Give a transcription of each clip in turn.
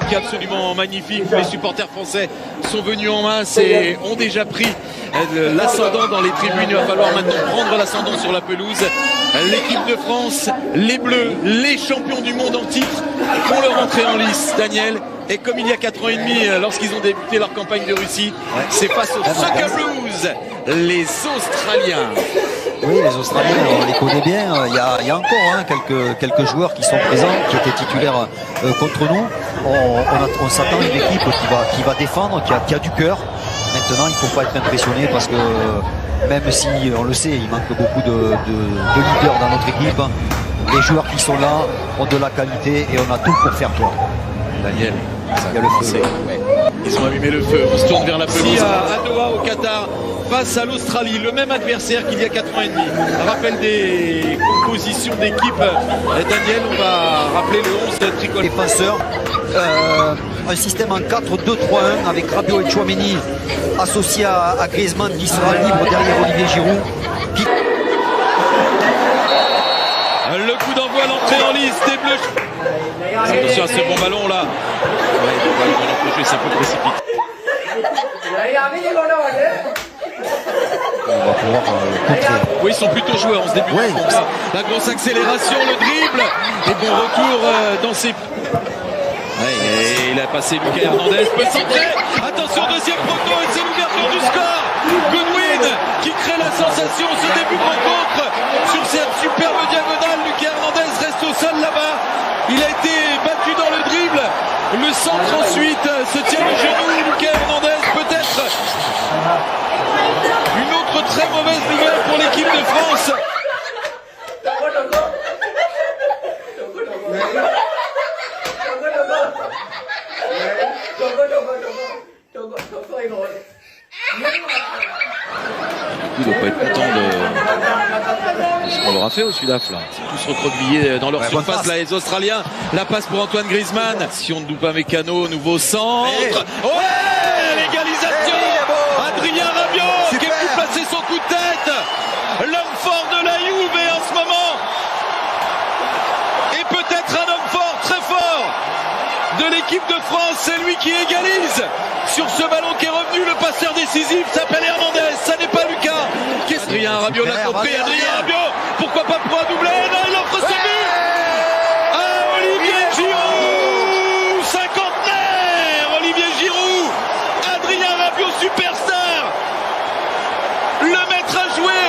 qui est absolument magnifique. Les supporters français sont venus en masse et ont déjà pris l'ascendant dans les tribunes. Il va falloir maintenant prendre l'ascendant sur la pelouse. L'équipe de France, les Bleus, les champions du monde en titre, vont leur entrer en lice, Daniel. Et comme il y a 4 ans et demi, lorsqu'ils ont débuté leur campagne de Russie, c'est face aux Soccer Blues, les Australiens. Oui, les Australiens, on les connaît bien. Il y a encore quelques joueurs qui sont présents, qui étaient titulaires contre nous. On s'attend à une équipe qui va défendre, qui a du cœur. Maintenant, il ne faut pas être impressionné parce que même si, on le sait, il manque beaucoup de leaders dans notre équipe, les joueurs qui sont là ont de la qualité et on a tout pour faire toi. Daniel, il y a le feu. Ouais. Ils ont allumé le feu. On se tourne vers la pelouse à Doha au Qatar face à l'Australie, le même adversaire qu'il y a 4 ans et demi. Rappel des compositions d'équipe. Daniel, on va rappeler le 11 tricolore. Défenseur, un système en 4-2-3-1 avec Rabiot et Tchouaméni associé à Griezmann qui sera libre derrière Olivier Giroud. Le coup d'envoi, l'entrée en lice des Bleus. Attention à ce bon ballon là. Ouais, le jeu c'est un peu précipité. On va pouvoir contrer. Oui, ils sont plutôt joueurs en ce début de course. La grosse accélération, le dribble. Et bon retour dans ses... Ouais, et il a passé Lucas Hernandez, peut centrer. Attention, deuxième proto et c'est l'ouverture du score. Goodwin qui crée la sensation ce début de rencontre. Sur cette superbe diagonale, Lucas Hernandez reste au sol là-bas. Il a été battu dans le dribble. Le centre ensuite se tient le genou. Lucas Hernandez peut-être. Une autre très mauvaise nouvelle pour l'équipe de France. Il ne doit pas être content de ce qu'on leur a fait au Sudaf là. Ils sont tous recroquevillés dans leur surface là, les Australiens. La passe pour Antoine Griezmann. Si on ne doute pas Mécano, nouveau centre. Ouais, l'égalisation. Adrien Rabiot qui a pu placer son coup de tête. L'homme fort de la Juve en ce moment. Et peut-être un homme fort, très fort de l'équipe de France. C'est lui qui égalise. Sur ce ballon qui est revenu, le passeur décisif s'appelle Hernandez, ça n'est pas Lucas. Adrien Rabiot l'a compris, Adrien Rabiot, pourquoi pas pour un doublé? Non, il offre ce but à Olivier Giroud, cinquantenaire, Olivier Giroud, Adrien Rabiot, superstar, le maître à jouer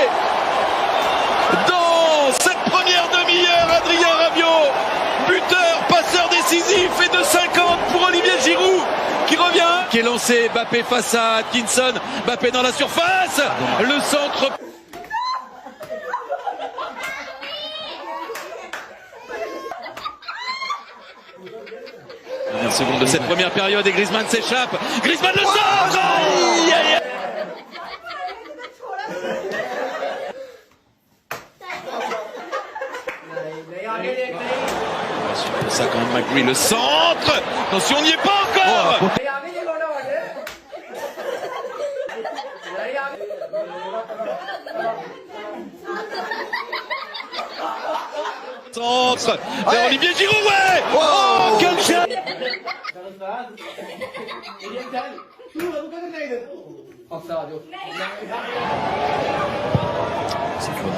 dans cette première demi-heure. Adrien Rabiot, buteur, passeur décisif et de 50 pour Olivier Giroud. Qui revient, qui est lancé, Mbappé face à Atkinson, Mbappé dans la surface, le centre. Dernière seconde de cette première période et Griezmann s'échappe. Griezmann le centre. Aïe, aïe, aïe. Ça quand même McGree, le centre. Attention, on n'y est pas encore. Centre vers Olivier Giroud, ouais. Oh, quel chien.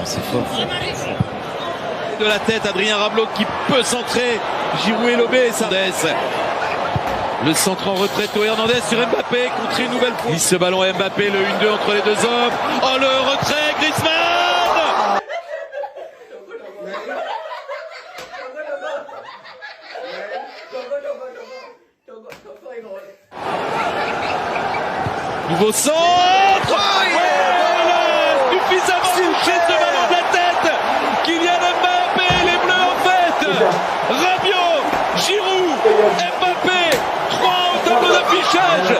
C'est fort. De la tête, Adrien Rabiot qui peut centrer. Giroud est lobé, Sardès. Le centre en retrait, Théo Hernandez sur Mbappé contre une nouvelle fois. Ce ballon à Mbappé, le 1-2 entre les deux hommes. Oh, le retrait, Griezmann. Nouveau centre. Suffisamment touché ce ballon de la tête. Kylian Mbappé, les Bleus en fait. Rabiot, Giroud, Mbappé, 3 au tableau d'affichage.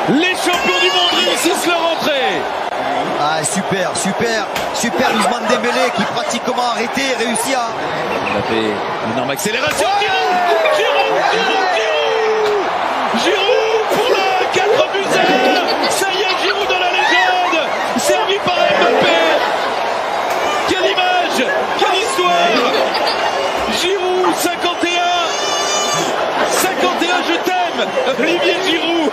Les champions du monde réussissent leur entrée. Ah, super Ousmane Dembélé qui pratiquement arrêté réussit à... Mbappé, énorme accélération. Giroud pour le 4-0. Ça y est, Giroud dans la légende. Servi par Mbappé. Quelle image, quelle histoire. Giroud 51. Olivier Giroud.